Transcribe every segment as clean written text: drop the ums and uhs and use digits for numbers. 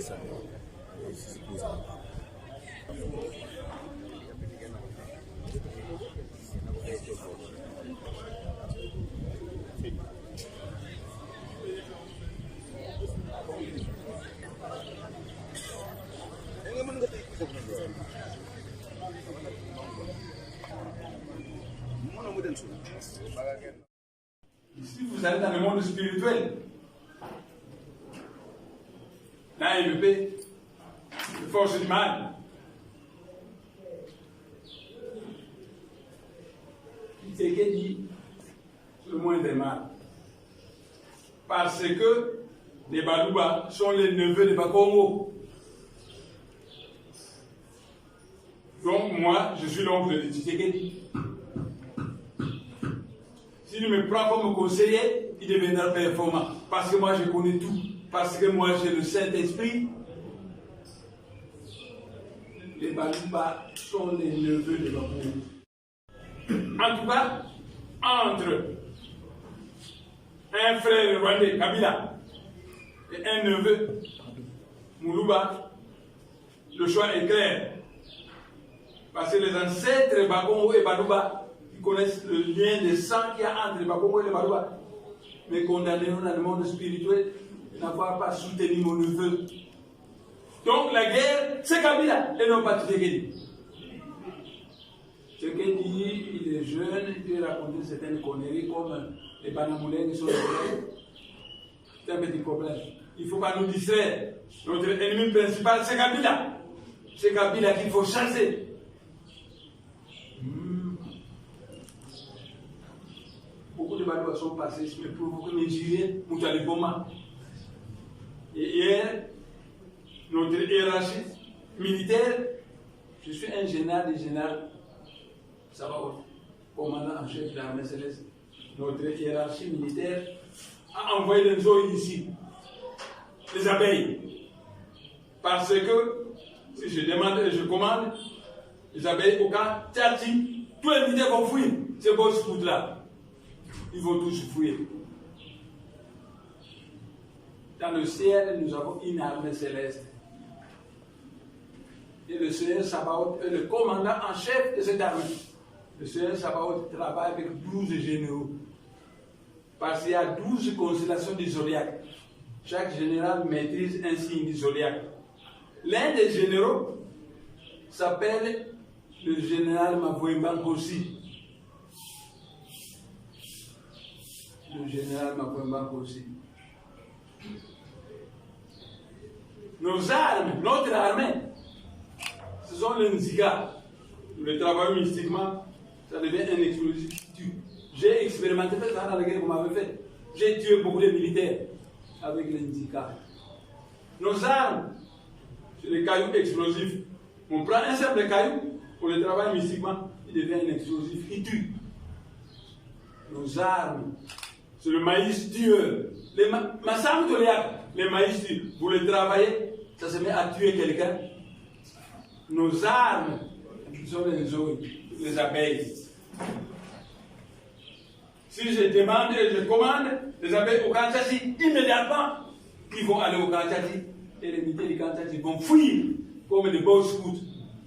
Si vous allez dans le monde spirituel, l'AMP, les forces du mal, c'est qu'il dit le moindre mal. Parce que les Balouba sont les neveux de Bakongo. Donc moi, je suis l'oncle de Tshisekedi. S'il me prend comme conseiller, il deviendra performant. Parce que moi, je connais tout. Parce que moi, j'ai le Saint-Esprit. Les Balouba sont les neveux de Bakongo. En tout cas, entre un frère rwandais, Kabila, et un neveu, Moulouba, le choix est clair. Parce que les ancêtres Bakongo et Balouba, ils connaissent le lien de sang qu'il y a entre les Bakongo et les Balouba. Mais condamnés-nous dans le monde spirituel n'avoir pas soutenu mon neveu. Donc la guerre, c'est Kabila et non pas Tshisekedi. Tshisekedi, il est jeune, il peut raconter certaines conneries comme les Banamoulins qui sont les frères. C'est un petit problème. Il ne faut pas nous distraire. Notre ennemi principal, c'est Kabila. C'est Kabila qu'il faut chasser. Beaucoup de Balouba sont passés, mais pour Nigériens, Moutaliboma. Et hier, notre hiérarchie militaire, je suis un général des généraux, ça va, commandant en chef de l'armée céleste. Notre hiérarchie militaire a envoyé des zones ici, les abeilles. Parce que si je demande et je commande, les abeilles au camp, Tchati, tous les militaires vont fuir, ces beaux scouts-là. Ils vont tous fuir. Dans le ciel, nous avons une armée céleste. Et le Seigneur Sabaoth est le commandant en chef de cette armée. Le Seigneur Sabaoth travaille avec 12 généraux. Parce qu'il y a 12 constellations du zodiaque. Chaque général maîtrise un signe du zodiaque. L'un des généraux s'appelle le général Mavoimba-Kossi. Le général Mavoimba-Kossi. Nos armes, notre armée, ce sont les Nzika. Le travail mystiquement, ça devient un explosif qui tue. J'ai expérimenté ça dans la guerre que vous m'avez fait. J'ai tué beaucoup de militaires avec les Nzika. Nos armes, c'est les cailloux explosifs. On prend un simple caillou, pour le travail mystiquement, il devient un explosif, il tue. Nos armes, c'est le maïs tueur. Les maïs tueurs. Vous le travaillez, ça se met à tuer quelqu'un. Nos armes sont les abeilles. Si je demande et je commande, les abeilles au Kanchati, immédiatement, ils vont aller au Kanchati. Et les militaires du Kanchati vont fuir comme des beaux scouts.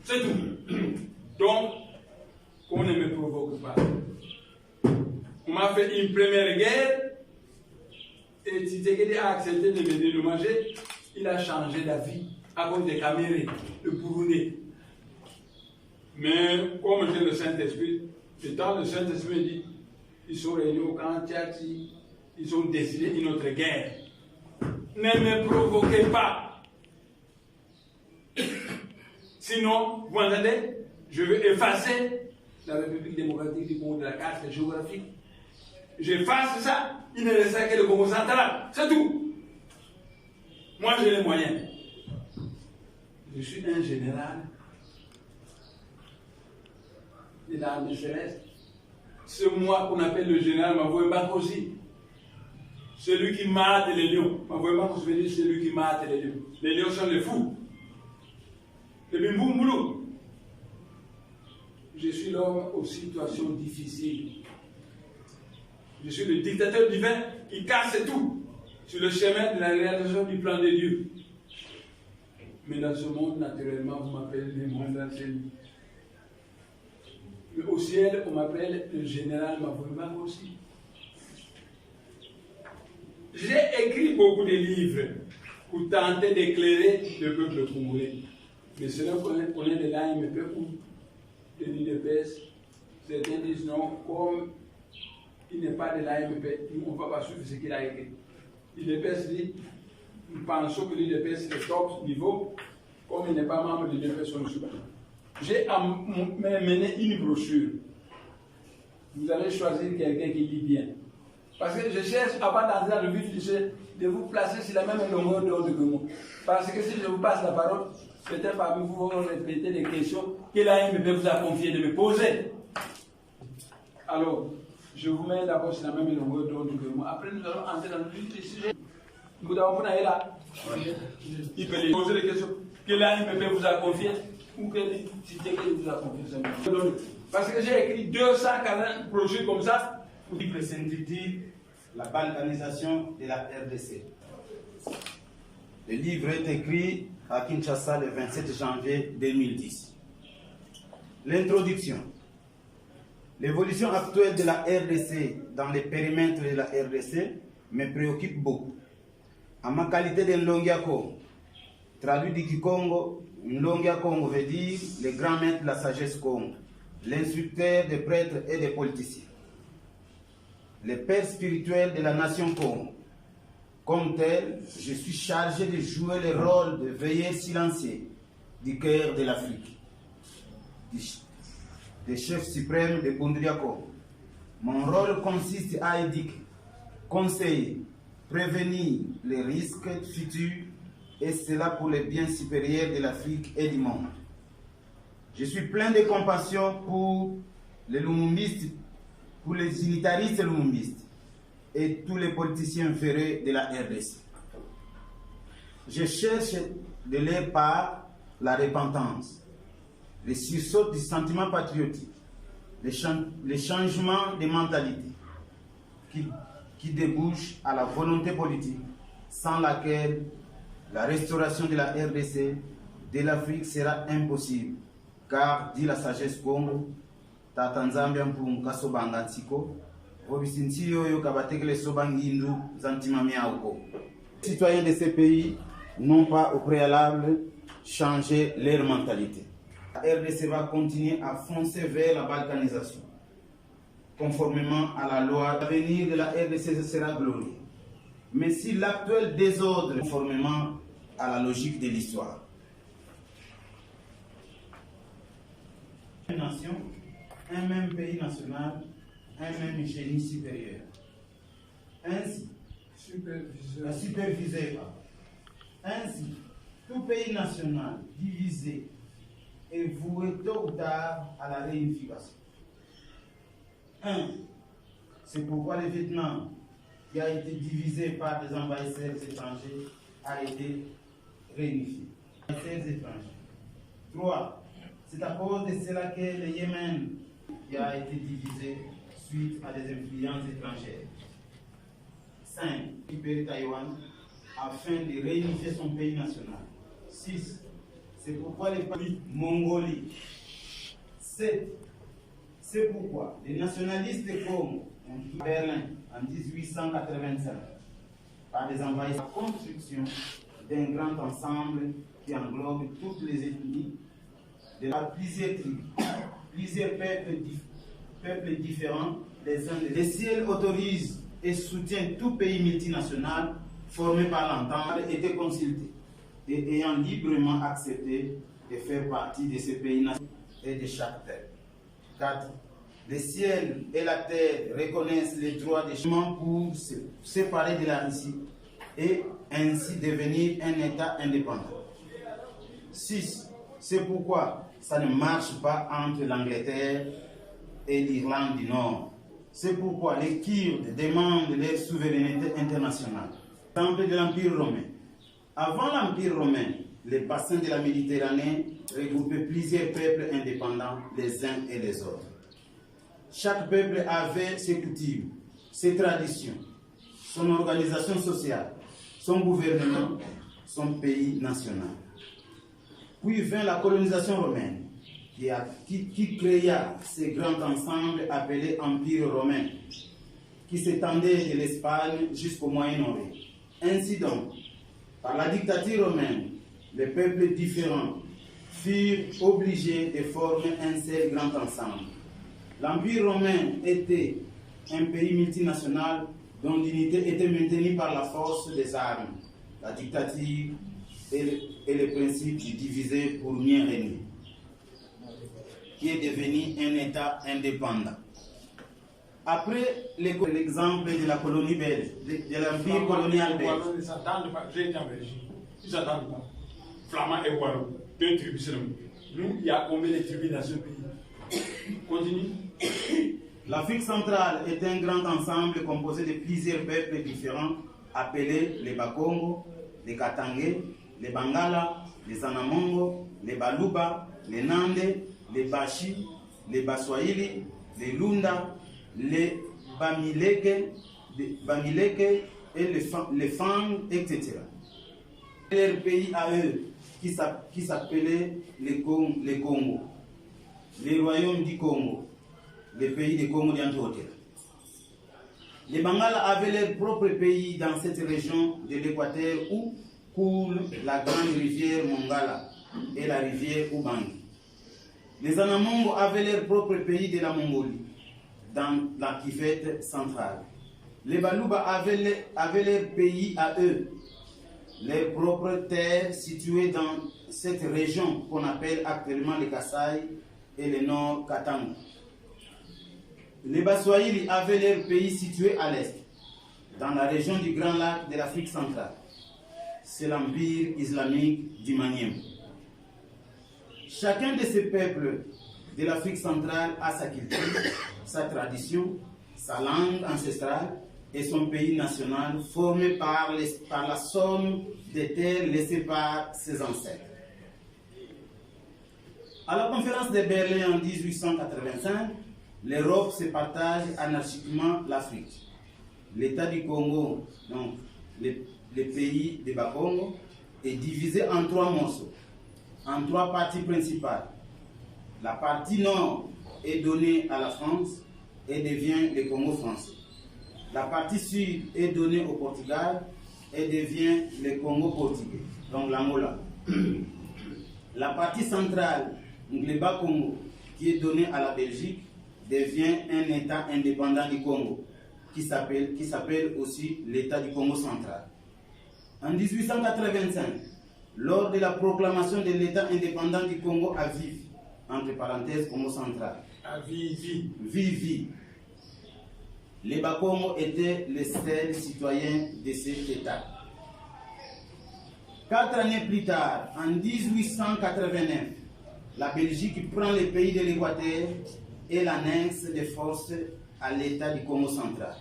C'est tout. Donc, on ne me provoque pas. On m'a fait une première guerre, et Tshisekedi a accepté de me dédommager. Il a changé d'avis à cause des Camérés, le Burundais. Mais comme j'ai le Saint-Esprit, le temps le Saint-Esprit me dit, ils sont réunis au camp Tchati, ils ont décidé une autre guerre. Ne me provoquez pas. Sinon, vous entendez, je veux effacer la République démocratique du Congo de la carte géographique. J'efface ça, il ne restera que le Congo central. C'est tout. Moi, j'ai les moyens. Je suis un général de l'armée céleste. C'est moi qu'on appelle le général Mavoimba-Kossi. Celui qui mate les lions. Mavoimba-Kossi veut dire celui qui mate les lions. Les lions sont les fous. Les bimboumoulou. Je suis l'homme aux situations difficiles. Je suis le dictateur divin qui casse tout sur le chemin de la réalisation du plan de Dieu. Mais dans ce monde, naturellement, vous m'appelez le monde entier. Mais au ciel, on m'appelle le général Mavouima aussi. J'ai écrit beaucoup de livres pour tenter d'éclairer le peuple congolais. Mais cela qu'on est de l'AMP ou de l'UDPS, certains disent non, comme il n'est pas de l'AMP, on ne va pas suivre ce qu'il a écrit. L'UDPS dit, nous pensons que l'UDPS est top niveau, comme il n'est pas membre de l'UDPS, on ne suit pas. J'ai mené une brochure. Vous allez choisir quelqu'un qui lit bien. Parce que je cherche, avant d'entrer dans le vif du sujet, de vous placer sur la même longueur d'onde que moi. Parce que si je vous passe la parole, certains parmi vous vont répéter des questions que l'AMP vous a confié de me poser. Alors, je vous mets d'abord sur la même longueur d'onde que moi. Après, nous allons entrer dans le vif du sujet. Vous avez vu là. Il peut lui poser des questions que l'AMP vous a confiées ou que l'entité vous a confiées. Parce que j'ai écrit 240 projets comme ça. Le livre s'intitule La balkanisation de la RDC. Le livre est écrit à Kinshasa le 27 janvier 2010. L'introduction. L'évolution actuelle de la RDC dans les périmètres de la RDC me préoccupe beaucoup. En ma qualité de Nlongiako, traduit du Kikongo, Nlongiakongo veut dire le grand maître de la sagesse Congo, l'instructeur des prêtres et des politiciens, le père spirituel de la nation Congo. Comme tel, je suis chargé de jouer le rôle de veilleur silencieux du cœur de l'Afrique, des chefs suprêmes de Bundriako. Mon rôle consiste à éduquer, conseiller, prévenir les risques futurs, et cela pour le bien supérieur de l'Afrique et du monde. Je suis plein de compassion pour les lumumbistes, pour les unitaristes lumumbistes et tous les politiciens ferrés de la RDC. Je cherche de leur part la repentance, le sursaut du sentiment patriotique, le changement de mentalité qui débouche à la volonté politique, sans laquelle la restauration de la RDC, de l'Afrique sera impossible. Car, dit la sagesse Congo, Tatanzambia mpunga sobanga nsiko, vobisintiyo yo kabatekele sobangindu zantimami auko. Les citoyens de ces pays n'ont pas au préalable changé leur mentalité. La RDC va continuer à foncer vers la balkanisation. Conformément à la loi, l'avenir de la RDC sera glorieux. Mais si l'actuel désordre, conformément à la logique de l'histoire, une nation, un même pays national, un même génie supérieur. Ainsi, supervisé. Ainsi, tout pays national divisé est voué tôt ou tard à la réunification. C'est pourquoi le Vietnam, qui a été divisé par des envahisseurs étrangers, a été réunifié. 3. C'est à cause de cela que le Yémen, qui a été divisé suite à des influences étrangères. 5. Récupérer Taïwan afin de réunifier son pays national. 6. C'est pourquoi les pays Mongolie. 7. C'est pourquoi les nationalistes de Congo ont quitté Berlin en 1885 par des envahisseurs. La construction d'un grand ensemble qui englobe toutes les ethnies, de plusieurs tribus, plusieurs peuples différents les uns des autres. Le ciel autorise et soutient tout pays multinational formé par l'entente, été consulté et ayant librement accepté de faire partie de ce pays et de chaque terre. 4. Le ciel et la terre reconnaissent les droits des chemins pour se séparer de la Russie et ainsi devenir un État indépendant. 6. C'est pourquoi ça ne marche pas entre l'Angleterre et l'Irlande du Nord. C'est pourquoi les Kurdes demandent leur souveraineté internationale. Temple de l'Empire romain. Avant l'Empire romain, les bassins de la Méditerranée regroupaient plusieurs peuples indépendants les uns et les autres. Chaque peuple avait ses coutumes, ses traditions, son organisation sociale, son gouvernement, son pays national. Puis vint la colonisation romaine, qui créa ces grands ensembles appelés Empire romain, qui s'étendaient de l'Espagne jusqu'au Moyen-Orient. Ainsi donc, par la dictature romaine, les peuples différents furent obligés de former un seul grand ensemble. L'Empire romain était un pays multinational dont l'unité était maintenue par la force des armes, la dictature et le principe de diviser pour mieux régner, qui est devenu un État indépendant. Après l'exemple de la colonie belge, de l'Empire colonial belge. Flamand et Wallon, deux tribus seulement. Nous, il y a combien de tribus dans ce pays? Continue. L'Afrique centrale est un grand ensemble composé de plusieurs peuples différents appelés les Bakongo, les Katangé, les Bangala, les Anamongo, les Baluba, les Nande, les Bashi, les Baswahili, les Lunda, les Bamileke et les Fang, etc. Leur pays à eux, qui s'appelait les Congo, les royaumes du Congo, les pays du Congo d'Antioquia. Les Bangala avaient leur propre pays dans cette région de l'Équateur où coule la grande rivière Mongala et la rivière Ubangi. Les Anamongo avaient leur propre pays de la Mongolie, dans la Kifette centrale. Les Baluba avaient leur pays à eux, les propres terres situées dans cette région qu'on appelle actuellement le Kasaï et le Nord Katanga. Les Baswahili avaient leur pays situé à l'est, dans la région du Grand Lac de l'Afrique centrale. C'est l'empire islamique du Manième. Chacun de ces peuples de l'Afrique centrale a sa culture, sa tradition, sa langue ancestrale et son pays national formé par la somme des terres laissées par ses ancêtres. À la conférence de Berlin en 1885, l'Europe se partage anarchiquement l'Afrique. L'État du Congo, donc le pays de Bakongo, est divisé en 3 morceaux, en 3 parties principales. La partie nord est donnée à la France et devient le Congo français. La partie sud est donnée au Portugal et devient le Congo portugais, donc l'Angola. La partie centrale, le Bas-Congo, qui est donnée à la Belgique, devient un État indépendant du Congo, qui s'appelle aussi l'État du Congo central. En 1885, lors de la proclamation de l'État indépendant du Congo à Vivi, entre parenthèses Congo central, À Vivi. Vivi, les Bakongo étaient les seuls citoyens de cet État. 4 années plus tard, en 1889, la Belgique prend le pays de l'Équateur et l'annexe de force à l'État du Congo central.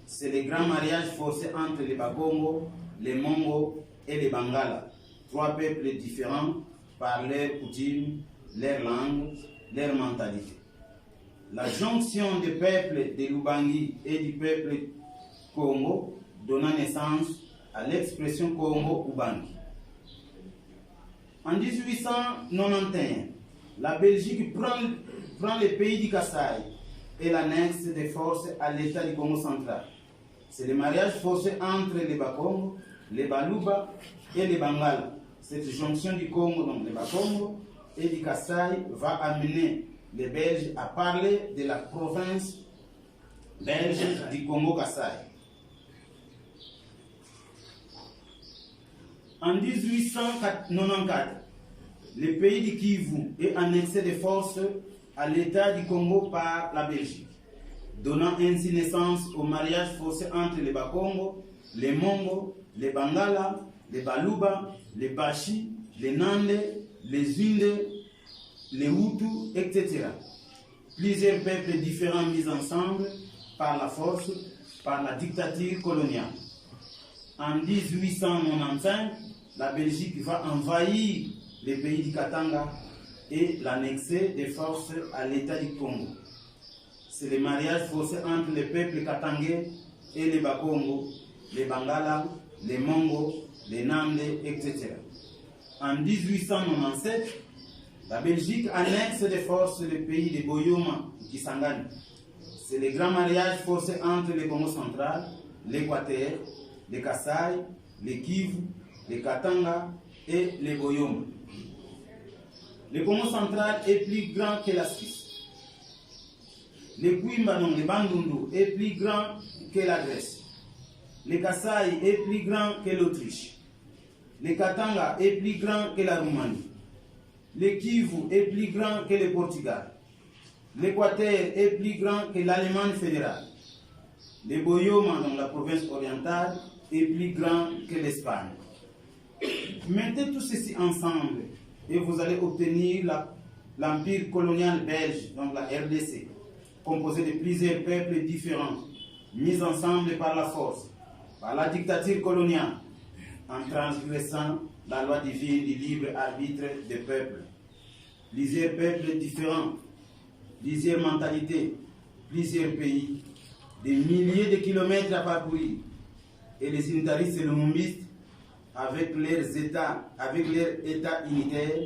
C'est le grand mariage forcé entre les Bakongo, les Mongo et les Bangala, 3 peuples différents par leurs coutumes, leur langue, leur mentalité. La jonction des peuples de l'Ubangi et du peuple Congo donna naissance à l'expression Congo-Ubangi. En 1891, la Belgique prend le pays du Kasaï et l'annexe des forces à l'État du Congo central. C'est le mariage forcé entre les Bakongo, les Baluba et les Bangala. Cette jonction du Congo, donc les Bakongo et du Kasaï, va amener les Belges à parler de la province belge du Congo-Kasaï. En 1894, le pays du Kivu est annexé de force à l'État du Congo par la Belgique, donnant ainsi naissance au mariage forcé entre les Bakongo, les Mongo, les Bangala, les Baluba, les Bashi, les Nande, les Inde, les Hutus, etc. Plusieurs peuples différents mis ensemble par la force, par la dictature coloniale. En 1895, la Belgique va envahir les pays du Katanga et l'annexer de force à l'État du Congo. C'est le mariage forcé entre les peuples katangais et les Bakongo, les Bangala, les Mongo, les Nande, etc. En 1897, la Belgique annexe de force le pays de Boyoma qui Kisangani. C'est le grand mariage forcé entre le Congo central, l'Équateur, le Kasaï, le Kivu, le Katanga et le Boyoma. Le Congo central est plus grand que la Suisse. Le Kwimbanon, le Bandundu est plus grand que la Grèce. Le Kasaï est plus grand que l'Autriche. Le Katanga est plus grand que la Roumanie. Le Kivu est plus grand que le Portugal. L'Équateur est plus grand que l'Allemagne fédérale. Le Boyoma, dans la province orientale, est plus grand que l'Espagne. Mettez tout ceci ensemble et vous allez obtenir l'empire colonial belge, donc la RDC, composé de plusieurs peuples différents, mis ensemble par la force, par la dictature coloniale, en transgressant la loi divine du libre arbitre des peuples. Plusieurs peuples différents, plusieurs mentalités, plusieurs pays, des milliers de kilomètres à parcourir. Et les unitaristes et les lumumbistes, avec leurs États unitaires,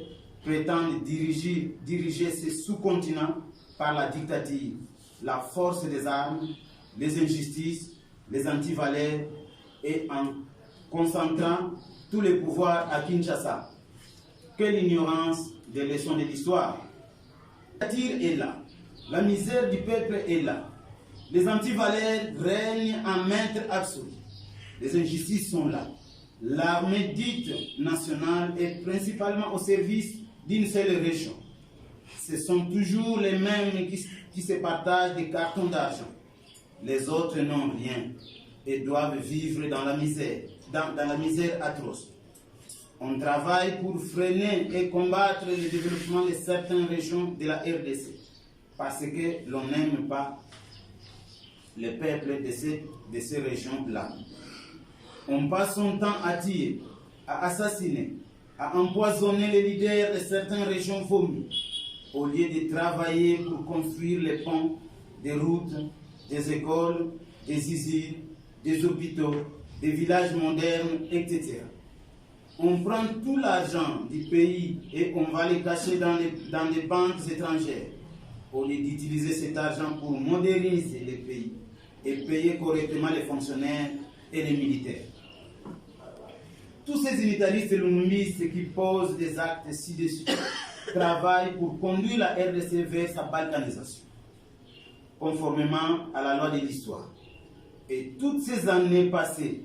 prétendent diriger ces sous-continents par la dictature, la force des armes, les injustices, les antivaleurs, et en concentrant tous les pouvoirs à Kinshasa. Quelle ignorance des leçons de l'histoire! La dictature est là, la misère du peuple est là, les antivaleurs règnent en maître absolu, les injustices sont là. L'armée dite nationale est principalement au service d'une seule région. Ce sont toujours les mêmes qui se partagent des cartons d'argent. Les autres n'ont rien et doivent vivre dans la misère, dans la misère atroce. On travaille pour freiner et combattre le développement de certaines régions de la RDC parce que l'on n'aime pas les peuples de ces régions-là. On passe son temps à tuer, à assassiner, à empoisonner les leaders de certaines régions vomies, au lieu de travailler pour construire les ponts, des routes, des écoles, des usines, des hôpitaux, des villages modernes, etc. On prend tout l'argent du pays et on va le cacher dans des banques étrangères, au lieu d'utiliser cet argent pour moderniser les pays et payer correctement les fonctionnaires et les militaires. Tous ces unitaristes et lumumbistes qui posent des actes ci-dessus travaillent pour conduire la RDC vers sa balkanisation, conformément à la loi de l'histoire. Et toutes ces années passées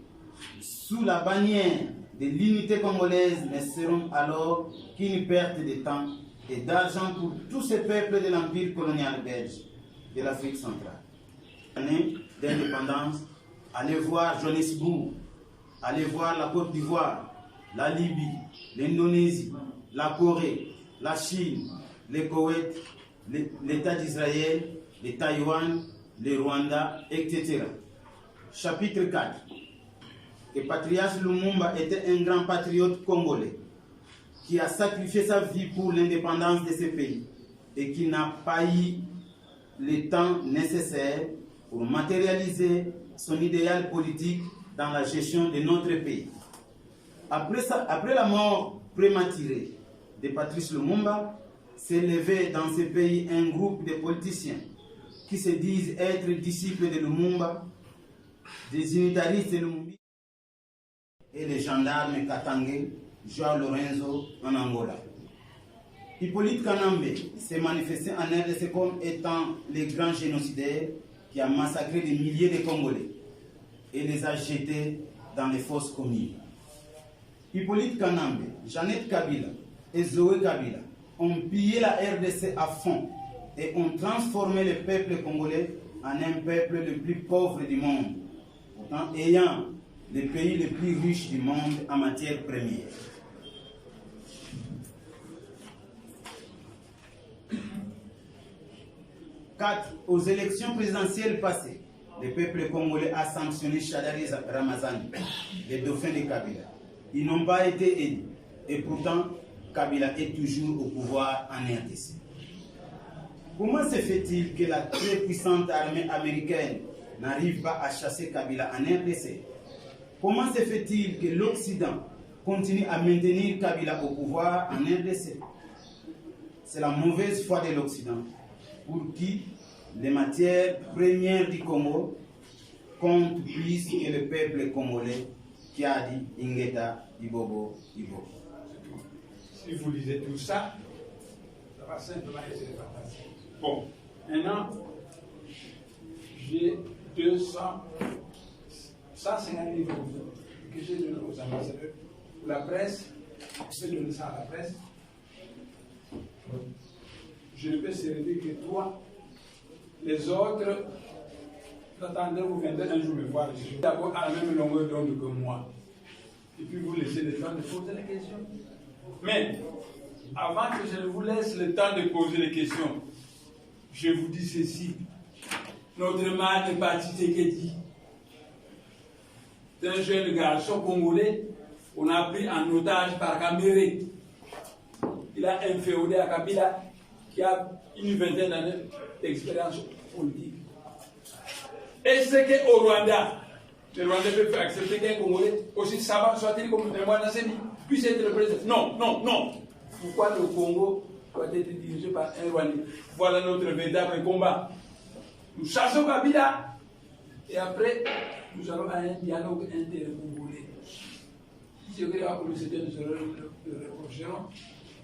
sous la bannière de l'unité congolaise ne seront alors qu'une perte de temps et d'argent pour tous ces peuples de l'empire colonial belge de l'Afrique centrale. Année d'indépendance, allez voir Johannesburg, allez voir la Côte d'Ivoire, la Libye, l'Indonésie, la Corée, la Chine, le Koweït, l'État d'Israël, le Taïwan, le Rwanda, etc. Chapitre 4. Que Patriarche Lumumba était un grand patriote congolais qui a sacrifié sa vie pour l'indépendance de ce pays et qui n'a pas eu le temps nécessaire pour matérialiser son idéal politique dans la gestion de notre pays. Après la mort prématurée de Patrice Lumumba, s'est levé dans ce pays un groupe de politiciens qui se disent être disciples de Lumumba, des unitaristes de Lumumba et les gendarmes Katangé, João Lorenzo en Angola. Hippolyte Kanambe s'est manifesté en RDC comme étant le grand génocidaire qui a massacré des milliers de Congolais et les a jetés dans les fosses communes. Hippolyte Kanambe, Jeannette Kabila et Zoé Kabila ont pillé la RDC à fond et ont transformé le peuple congolais en un peuple le plus pauvre du monde, pourtant ayant le pays le plus riche du monde en matière première. Aux élections présidentielles passées, le peuple congolais a sanctionné Chadari Ramazani, le dauphin de Kabila. Ils n'ont pas été élus. Et pourtant, Kabila est toujours au pouvoir en RDC. Comment se fait-il que la très puissante armée américaine n'arrive pas à chasser Kabila en RDC? Comment se fait-il que l'Occident continue à maintenir Kabila au pouvoir en RDC. C'est la mauvaise foi de l'Occident, pour qui les matières premières du Congo comptent plus que le peuple congolais qui a dit Ingeta, Ibobo, Ibo. Si vous lisez tout ça, ça va simplement être fantastique. Bon, maintenant, j'ai 150 livres que j'ai donnés aux ambassadeurs. Pour la presse, je vais donner ça à la presse. Je ne peux servir que toi. Les autres, attendez, vous viendrez un jour me voir. Je suis d'abord à la même longueur d'onde que moi. Et puis vous laissez le temps de poser les questions. Mais, avant que je ne vous laisse le temps de poser les questions, je vous dis ceci. Notre mal n'est pas Tshisekedi. C'est un jeune garçon congolais qu'on a pris en otage par Kamere. Il a inféodé à Kabila, qui a une vingtaine d'années d'expérience politique. Et c'est qu'au Rwanda, le Rwandais peut faire accepter qu'un Congolais, aussi savant soit-il comme un Rwanda, puisse être le président. Non, non, non. Pourquoi le Congo doit être dirigé par un Rwandais? Voilà notre véritable combat. Nous chassons Kabila et après, nous allons à un dialogue inter-congolais. Si ce que la publicité, nous le reprocherons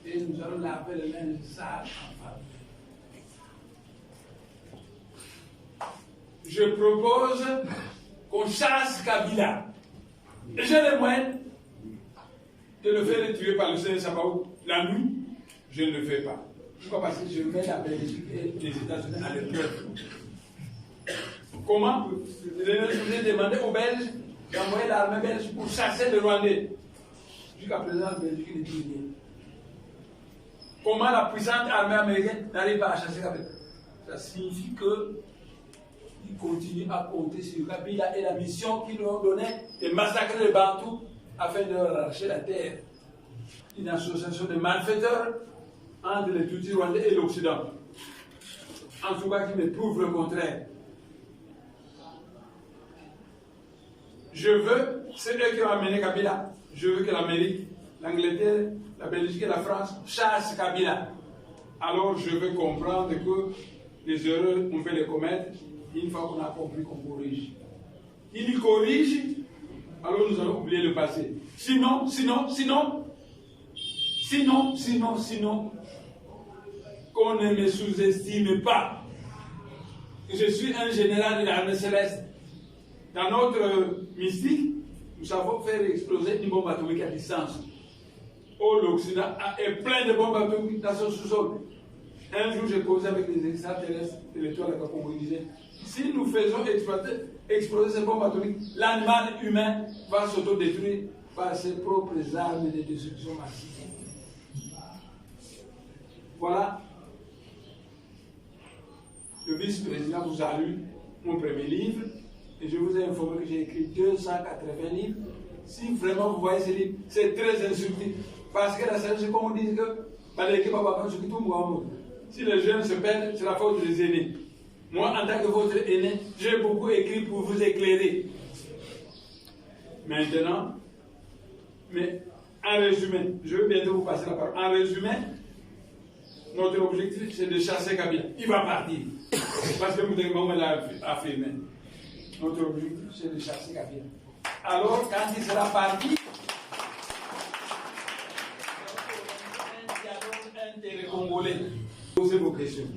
et nous allons laver les mains sales en famille. Je propose qu'on chasse Kabila. Et j'ai les moyens de le faire tuer par le Seigneur Sabaoth la nuit. Je ne le fais pas. Pourquoi? Parce que je mets la Belgique et les États-Unis à l'épreuve. Comment? Je vais demander aux Belges d'envoyer l'armée belge pour chasser les Rwandais. Jusqu'à présent, la Belgique ne dit rien. Comment la puissante armée américaine n'arrive pas à chasser Kabila? Ça signifie qu'ils continuent à compter sur Kabila et la mission qu'ils nous ont donnée de massacrer les Bantous afin de leur arracher la terre. Une association de malfaiteurs entre les Tutsis rwandais et l'Occident. En tout cas, qui me prouve le contraire. Je veux, c'est eux qui ont amené Kabila. Je veux que l'Amérique, l'Angleterre, la Belgique et la France chassent Kabila. Alors je veux comprendre que les erreurs, on peut les commettre une fois qu'on a compris qu'on corrige. Il corrige, alors nous allons oublier le passé. Sinon, qu'on ne me sous-estime pas. Je suis un général de l'armée céleste. Dans notre mystique, nous savons faire exploser une bombe atomique à distance. Oh, l'Occident est plein de bombes atomiques dans son sous-sol. Un jour, j'ai causé avec les extraterrestres de l'étoile qu'on me disait, si nous faisons exploser ces bombes atomiques, l'animal humain va s'autodétruire par ses propres armes de destruction massive. Voilà. Le vice-président vous a lu mon premier livre et je vous ai informé que j'ai écrit 280 livres. Si vraiment vous voyez ces livres, c'est très insultant. Parce que la seule chose qu'on dit que si les jeunes se perdent, c'est la faute des aînés. Moi, en tant que votre aîné, j'ai beaucoup écrit pour vous éclairer. Maintenant, mais en résumé, je vais bientôt vous passer la parole. En résumé, notre objectif, c'est de chasser Kabila. Il va partir. Parce que Moudémon l'a affirmé. Notre objectif, c'est de chasser Kabila. Alors, quand il sera parti, un dialogue inter-congolais. Posez vos questions.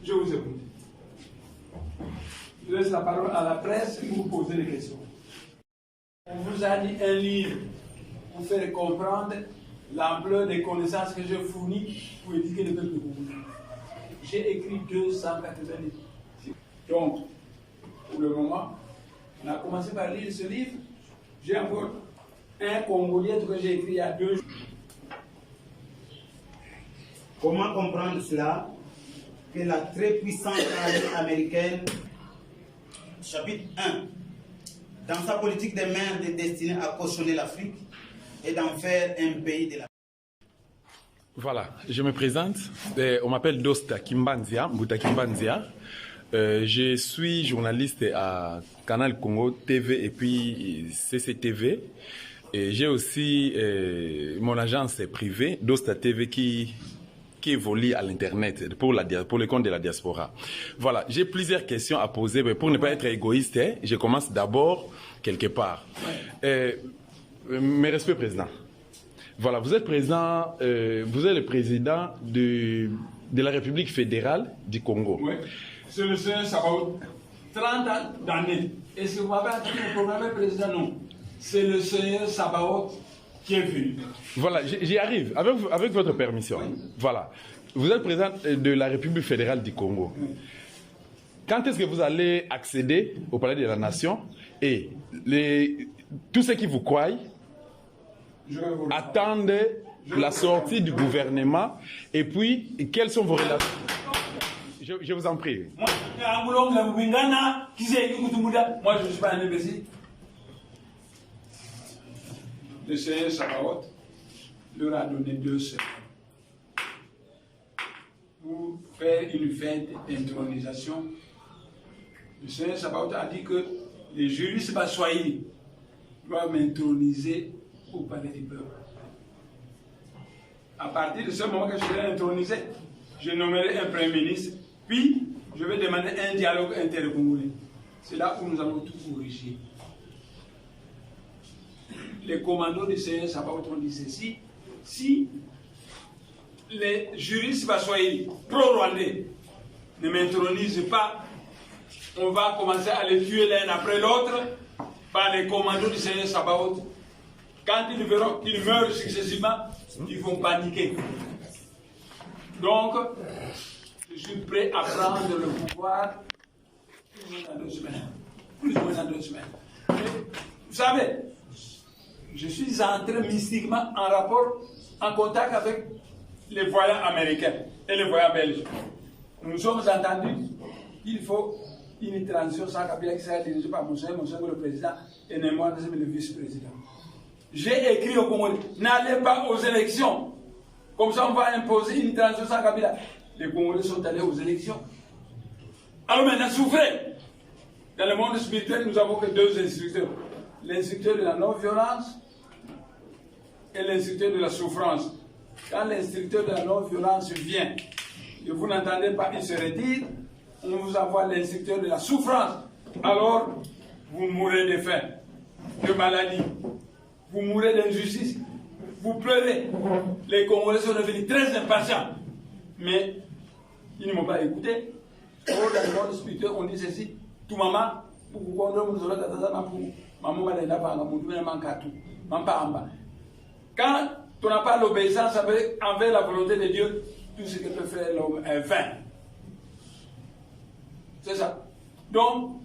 Je vous écoute. Je laisse la parole à la presse pour vous poser les questions. On vous a dit un livre pour faire comprendre l'ampleur des connaissances que je fournis pour éduquer le peuple congolais. J'ai écrit 280 livres. Donc, pour le moment, on a commencé par lire ce livre. J'ai encore un Congolais que j'ai écrit il y a 2 jours. Comment comprendre cela? Que la très puissante armée américaine, chapitre 1, dans sa politique des mers destinée à cautionner l'Afrique et d'en faire un pays de la... Voilà, je me présente. On m'appelle Dosta Kimbanzia, Mbuta Kimbanzia. Je suis journaliste à Canal Congo TV et puis CCTV. Et j'ai aussi mon agence privée, Dosta TV, qui évolue à l'Internet pour le compte de la diaspora. Voilà, j'ai plusieurs questions à poser, mais pour ne pas être égoïste, hein, je commence d'abord quelque part. Mes respects, Président. Voilà, vous êtes le président de la République fédérale du Congo. Oui, c'est le Seigneur Sabaoth. 30 ans d'années. Est-ce que vous m'avez entendu le programme président? Non. C'est le Seigneur Sabaoth qui est venu. Voilà, j'y arrive, avec votre permission. Oui. Voilà. Vous êtes président de la République fédérale du Congo. Oui. Quand est-ce que vous allez accéder au Palais de la Nation? Et tous ceux qui vous croient attendent la sortie du gouvernement. Et puis, quelles sont vos relations? Je vous en prie. Moi, je ne suis pas un imbécile. Le Seigneur Sabaoth leur a donné 2 semaines pour faire une fête d'intronisation. Le Seigneur Sabaoth a dit que les juristes baswahili doivent m'introniser au palais du peuple. À partir de ce moment que je serai intronisé, je nommerai un Premier ministre, puis je vais demander un dialogue intercongolais. C'est là où nous allons tout corriger. Les commandos du Seigneur Sabaoth ont dit ceci: si les juristes baswahili pro-rwandais ne m'intronisent pas, on va commencer à les tuer l'un après l'autre par les commandos du Seigneur Sabaoth. Quand ils verront qu'ils meurent successivement, ils vont paniquer. Donc, je suis prêt à prendre le pouvoir plus ou moins dans 2 semaines. Plus ou moins dans 2 semaines. Mais, vous savez, je suis entré mystiquement en contact avec les voyants américains et les voyants belges. Nous nous sommes entendus qu'il faut une transition sans Kabila qui sera dirigée par Monseigneur le président et moi le vice-président. J'ai écrit au Congolais: n'allez pas aux élections. Comme ça, on va imposer une transition sans Kabila. Les Congolais sont allés aux élections. Alors maintenant, souffrez. Dans le monde spirituel, nous avons que 2 instructeurs. L'instructeur de la non-violence et l'instructeur de la souffrance. Quand l'instructeur de la non-violence vient et vous n'entendez pas, il se retire, on vous envoie l'instructeur de la souffrance. Alors, vous mourrez de faim, de maladie, vous mourrez d'injustice, vous pleurez. Les Congolais sont devenus très impatients, mais ils ne m'ont pas écouté. Dans le monde spirituel, on dit ceci: tout maman, quand on n'a pas l'obéissance envers la volonté de Dieu, tout ce que peut faire l'homme est vain. C'est ça. Donc,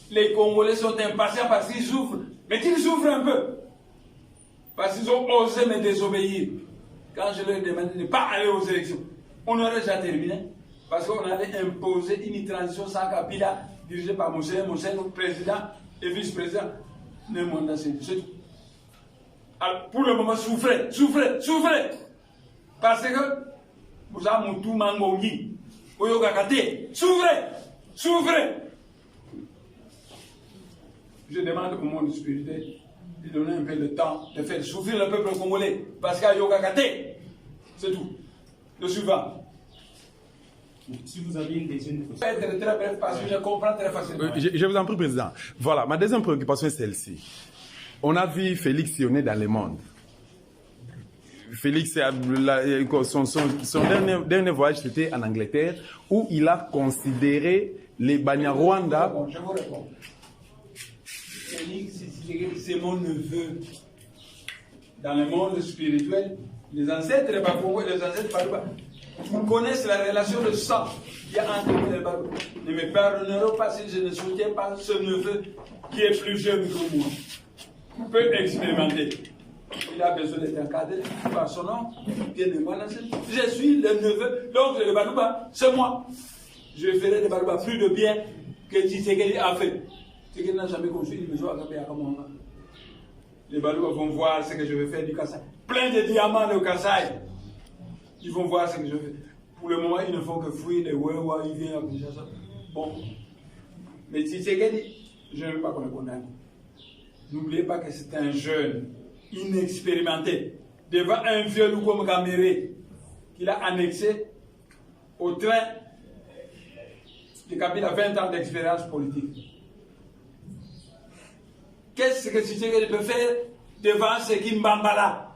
les Congolais sont impatients parce qu'ils souffrent. Mais qu'ils souffrent un peu. Parce qu'ils ont osé me désobéir. Quand je leur demandais de ne pas aller aux élections, on aurait déjà terminé. Parce qu'on allait imposer une transition sans Kabila, dirigée par Monseigneur, président et vice-président. C'est tout. Alors, pour le moment, souffrez. Parce que vous avez Moutou Mangongi, Oyogakate. Souffrez. Je demande au monde spirituel de donner un peu de temps, de faire souffrir le peuple congolais. Parce qu'il y a Yogakate. C'est tout. Le suivant. Si vous avez une question, je vais être très bref parce que je comprends très facilement. Je vous en prie, Président. Voilà, ma deuxième préoccupation est celle-ci. On a vu Félix sillonner dans le monde. Félix, son dernier voyage, c'était en Angleterre, où il a considéré les Banyarwanda. Je vous réponds. Félix, c'est mon neveu. Dans le monde spirituel, les ancêtres de Bakongo et les ancêtres de Barouba connaissent la relation de sang qu'il y a entre les Barouba. Ne me pardonneront pas si je ne soutiens pas ce neveu qui est plus jeune que moi. Peut expérimenter. Il a besoin d'être encadré par son nom. Je suis le neveu. Donc le Barouba, c'est moi. Je ferai de Barouba plus de bien que Tshisekedi a fait. Tshisekedi n'a jamais construit une maison à Kamanga. Les Barouba vont voir ce que je vais faire du Kassai. Plein de diamants au Kassai. Ils vont voir ce que je fais. Pour le moment, ils ne font que fuir les Wewa, ils viennent à Kinshasa. Bon. Mais Tshisekedi, je ne veux pas qu'on le condamne. N'oubliez pas que c'est un jeune. inexpérimenté, devant un vieux loup comme Gaméré, qu'il a annexé au train de Kabila, 20 ans d'expérience politique. Qu'est-ce que Tshisekedi peut faire devant ce Kimbambala?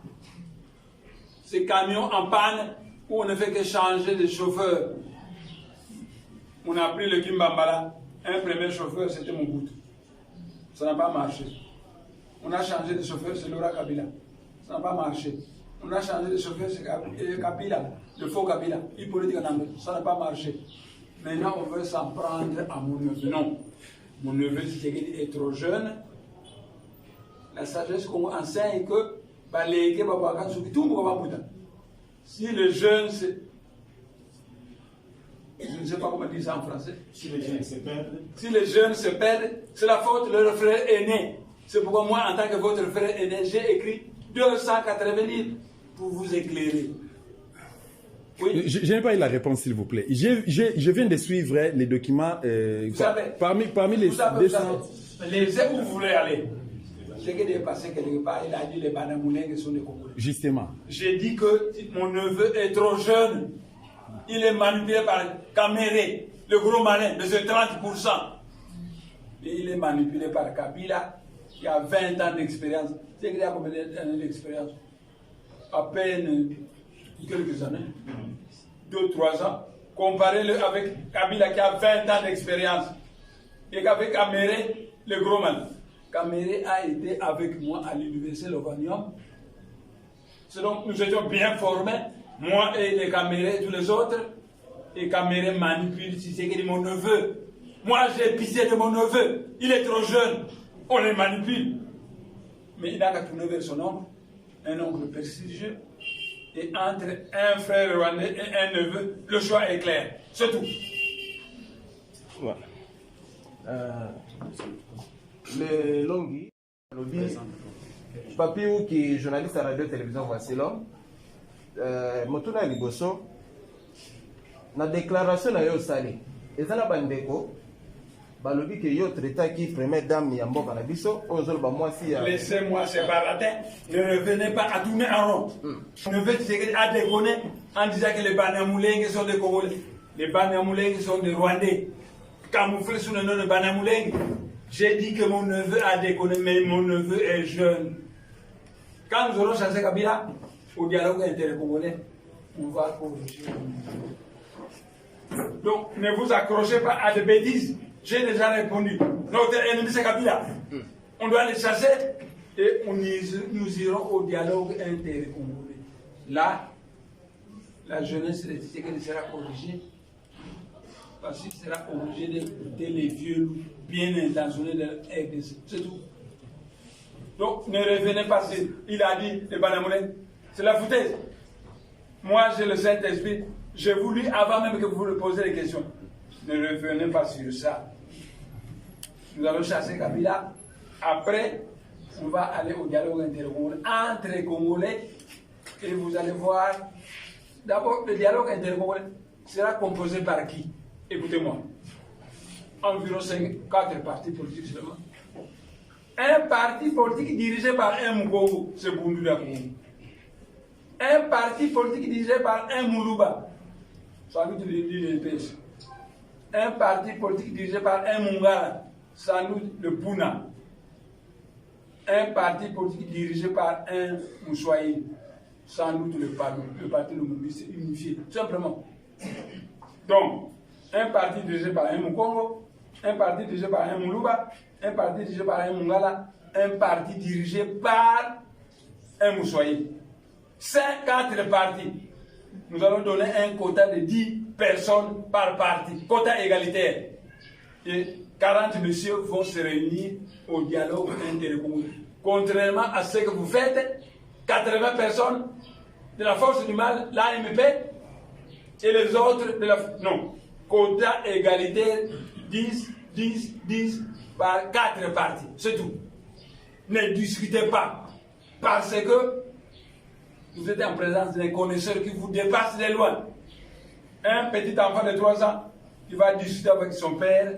Ces camions en panne où on ne fait que changer de chauffeur. On a pris le Kimbambala, un premier chauffeur, c'était Mobutu. Ça n'a pas marché. On a changé de chauffeur, c'est Laurent Kabila. Ça n'a pas marché. On a changé de chauffeur, c'est Kabila, le faux Kabila. Hippolyte Kanambe, ça n'a pas marché. Maintenant, on veut s'en prendre à mon neveu. Non. Mon neveu Tshisekedi est trop jeune. La sagesse qu'on enseigne que si le jeune se... Je ne sais pas comment dire ça en français. Si les jeunes se perdent. Si les jeunes se perdent, c'est la faute de leur frère aîné. C'est pourquoi moi, en tant que votre frère aîné, j'ai écrit 280 livres pour vous éclairer. Oui. Je n'ai pas eu la réponse, s'il vous plaît. Je viens de suivre les documents. Vous savez, parmi les 200... où vous voulez aller. Ce qui est passé quelque part, il a dit les Banamoulins sont des Congolais. Justement. J'ai dit que mon neveu est trop jeune. Il est manipulé par Kaméré, le gros malin, de ce 30%. Et il est manipulé par Kabila, qui a 20 ans d'expérience. C'est qu'il a combien d'années d'expérience? À peine quelques années. 2-3 ans. Comparez-le avec Kabila, qui a 20 ans d'expérience. Et avec Kaméré, le gros malin. Kaméré a été avec moi à l'université Lovanium. Donc nous étions bien formés, moi et les Kaméré, tous les autres. Et Kaméré manipule Tshisekedi, mon neveu. Moi j'ai pissé de mon neveu. Il est trop jeune. On le manipule. Mais il n'a qu'à tourner vers son oncle, un oncle prestigieux. Et entre un frère rwandais et un neveu, le choix est clair. C'est tout. Voilà. Le Longi, papi ou qui est journaliste à radio-télévision Voici l'homme, Motuna Liboso, la déclaration na yo sali, ezala bandeko, balobi que yo traita qui première dame ya mboka na biso, ozolo ba mwasi ya. Laissez-moi ces baratins, ne revenez pas à tourner en rond. Ne faites pas à déconner en disant que les Banamoulins sont des Congolais. Les Banamoulins sont des Rwandais. Camouflés sous le nom de Banamoulins. J'ai dit que mon neveu a déconné, mais mon neveu est jeune. Quand nous aurons chassé Kabila au dialogue intercongolais, on va corriger. Donc, ne vous accrochez pas à des bêtises. J'ai déjà répondu. Notre ennemi, c'est Kabila. On doit les chasser et nous irons au dialogue intercongolais. Là, la jeunesse de Tshisekedi sera corrigée. Parce qu'il sera obligé d'écouter les vieux loups bien intentionnés de RDC. C'est tout. Donc, ne revenez pas sur... Il a dit, les Banamoulins, c'est la foutaise. Moi, j'ai le Saint-Esprit. J'ai voulu, avant même que vous me posiez les questions, ne revenez pas sur ça. Nous allons chasser Kabila. Après, on va aller au dialogue intercongolais entre les Congolais. Et vous allez voir, d'abord, le dialogue intercongolais sera composé par qui? Écoutez-moi, environ 4 partis politiques seulement. Un parti politique dirigé par un Moukongo, c'est Bundouda Kongo. Un parti politique dirigé par un Moulouba, sans doute l'UDPS. Un parti politique dirigé par un Mungala, sans doute le Puna. Un parti politique dirigé par un Moussoaï, sans doute le parti Lumumbi unifié, simplement. Donc, un parti dirigé par un Mukongo, un parti dirigé par un Moulouba, un parti dirigé par un Mungala, un parti dirigé par un Moussoaï. 4 partis. Nous allons donner un quota de 10 personnes par parti, quota égalitaire. Et 40 messieurs vont se réunir au dialogue intercongolais. Contrairement à ce que vous faites, 80 personnes de la force du mal, l'AMP, et les autres de la... Non. Quota égalitaire 10, 10, 10 par 4 parties. C'est tout. Ne discutez pas. Parce que vous êtes en présence d'un connaisseur qui vous dépasse de loin. Un petit enfant de 3 ans qui va discuter avec son père,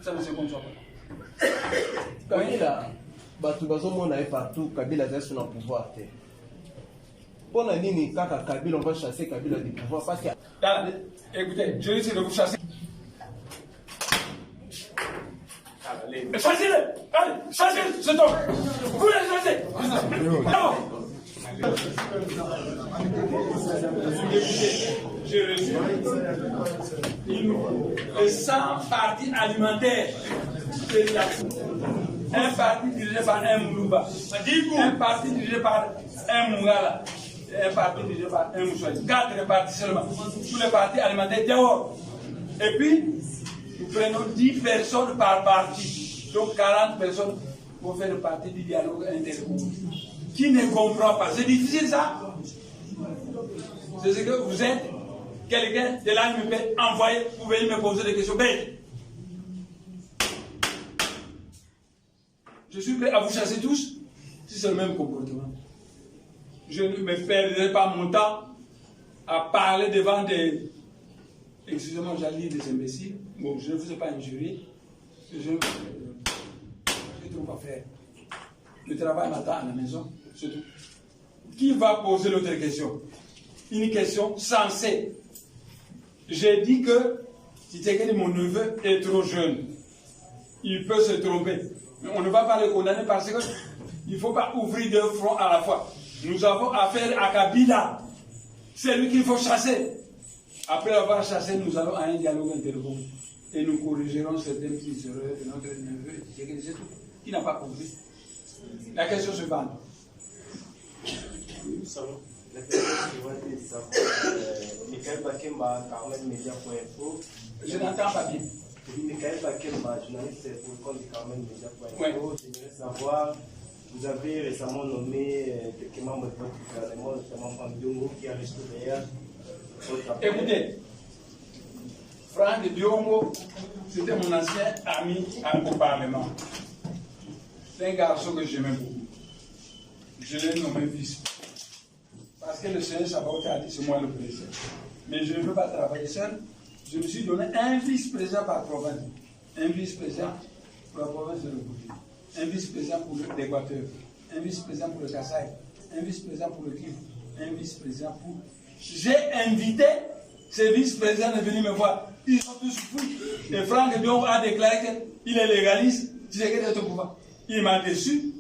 ça ne se conçoit pas. Kabila, bato bazomona ye partout Kabila azali sur le pouvoir te. Pona nini kaka Kabila, on va chasser Kabila du pouvoir parce que... Écoutez, je risque de vous chasser. Chassez-le! Allez, chassez-le, cet homme! Vous le chassez! J'ai reçu les 100 partis alimentaires. Un parti dirigé par un Moulouba, un parti dirigé par un Moungala, et un parti dirigé par un Moussouali. 4 partis seulement. Tous les partis alimentaires dehors. Et puis, nous prenons 10 personnes par parti. Donc 40 personnes pour faire partie du dialogue intergroupe. Qui ne comprend pas? C'est difficile ça? C'est ce que vous êtes quelqu'un de là qui me peut envoyer, vous pouvez me poser des questions bêtes. Je suis prêt à vous chasser tous si c'est le même comportement. Je ne me perdrai pas mon temps à parler devant des... Excusez-moi, j'allais dire des imbéciles. Bon, je ne vous ai pas injurié. Je ne trouve pas faire. Le travail m'attend à la maison, c'est tout. Qui va poser l'autre question? Une question sensée. J'ai dit que mon neveu est trop jeune. Il peut se tromper. Mais on ne va pas le condamner parce qu'il ne faut pas ouvrir deux fronts à la fois. Nous avons affaire à Kabila. C'est lui qu'il faut chasser. Après avoir chassé, nous allons à un dialogue intergroupe. Et nous corrigerons certaines petites erreurs de notre neveu. C'est tout. Qui n'a pas compris. La question suivante. Oui, nous savons. La question suivante est de savoir. Michael Bakemba, Carmen Media.info. Je n'entends pas bien. Michael Bakemba, journaliste pour le compte de Carmen Media.info. Ouais. J'aimerais savoir, vous avez récemment nommé quelques membres de votre gouvernement, notamment Diongo, qui a reçu d'ailleurs votre appel. Écoutez, Franck Diongo, c'était mon ancien ami au Parlement. C'est un garçon que j'aimais beaucoup. Je l'ai nommé vice. Parce que le Seigneur Sabaoth a dit c'est moi le président. Mais je ne veux pas travailler seul. Je me suis donné un vice-président par province. Un vice-président pour la province de l'Ogoudi. Un vice-président pour l'Équateur. Un vice-président pour le Kassai. Un vice-président pour le Kivu. Un vice-président pour... J'ai invité ces vice-présidents de venir me voir. Ils sont tous fous. Et Franck Diongo a déclaré qu'il est légaliste. Tu sais qu'il est au pouvoir. Il m'a déçu.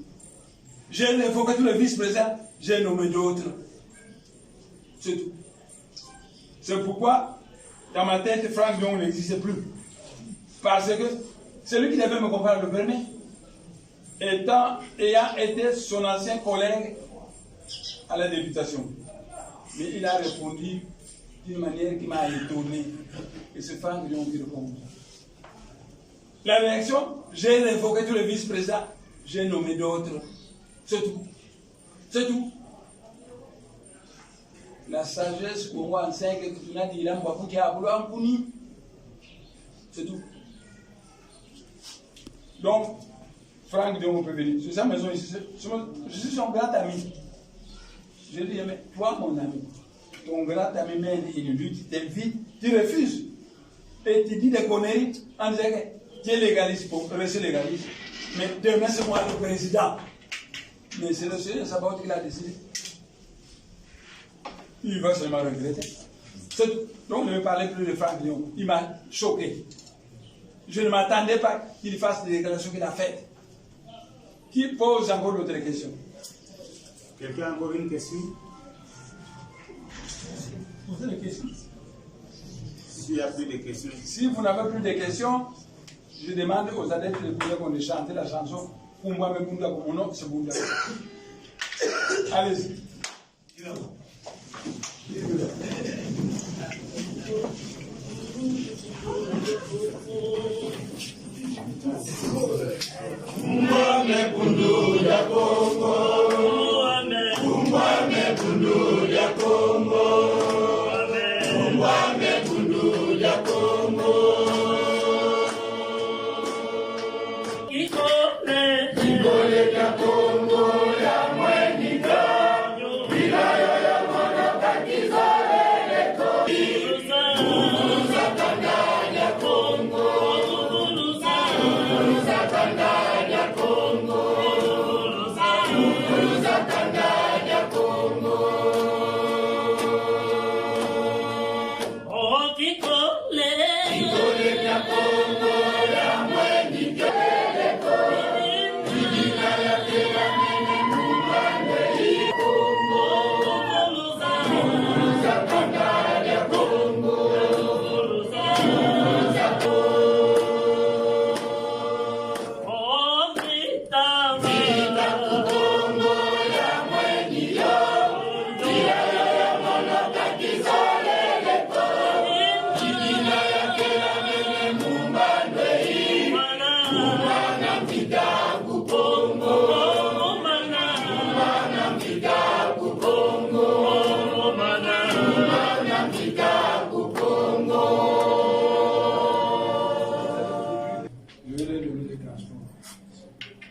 J'ai évoqué tous les vice-présidents. J'ai nommé d'autres. C'est tout. C'est pourquoi, dans ma tête, Franck Diongo n'existe plus. Parce que celui qui devait me comprendre le premier, ayant été son ancien collègue à la députation. Mais il a répondu d'une manière qui m'a étonné. Et c'est Franck Diongo qui répond. La réaction, j'ai révoqué tous les vice-présidents, j'ai nommé d'autres. C'est tout. C'est tout. La sagesse qu'on voit en 5 que tu n'as dit, il a un c'est tout. Donc, Franck Diongo peut venir. C'est sa maison ici. Je suis son grand ami. Je lui dis, mais toi, mon ami, ton grand ami mène une lutte, tu t'invites, tu refuses. Et tu dis des conneries en disant que tu es légaliste pour rester légaliste. Mais demain, c'est moi le président. Mais c'est le Seigneur Sabaoth qui l'a décidé. Il va seulement regretter. Donc, ne me parlez plus de Franck Diongo. Il m'a choqué. Je ne m'attendais pas qu'il fasse des déclarations qu'il a faites. Qui pose encore d'autres questions? Quelqu'un a encore une question? Posez des questions. S'il n'y a plus de questions. Si vous n'avez plus de questions, je demande aux adeptes de Bunda qu'on ait chanté la chanson Kumba me Bunda, comme mon nom, c'est Bunda. Allez-y. Kumba bundu ya Kongo. Kumba bundu ya Kongo. Kumba bundu ya Kongo. Ikole ya Kongo ya mwenika. Bila ya mwana kakizale.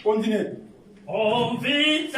Continuez. On vit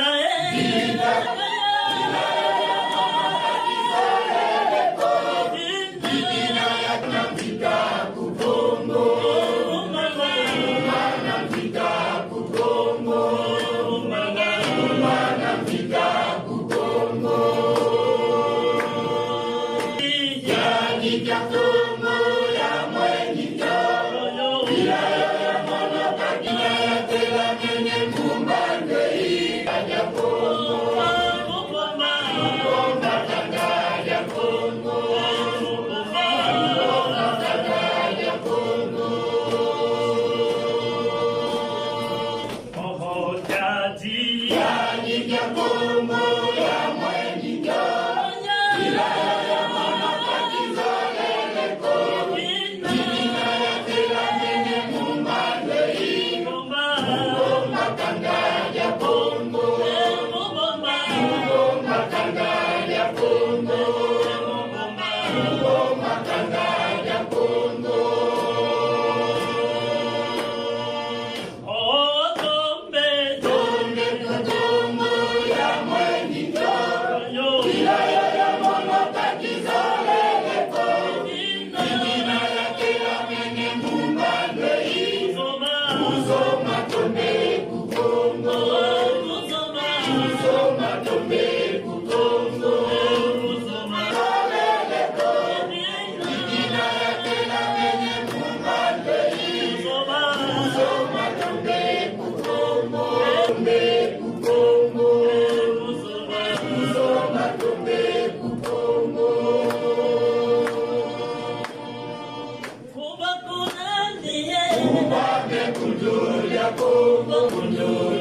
Kundu ya Kongo, kundu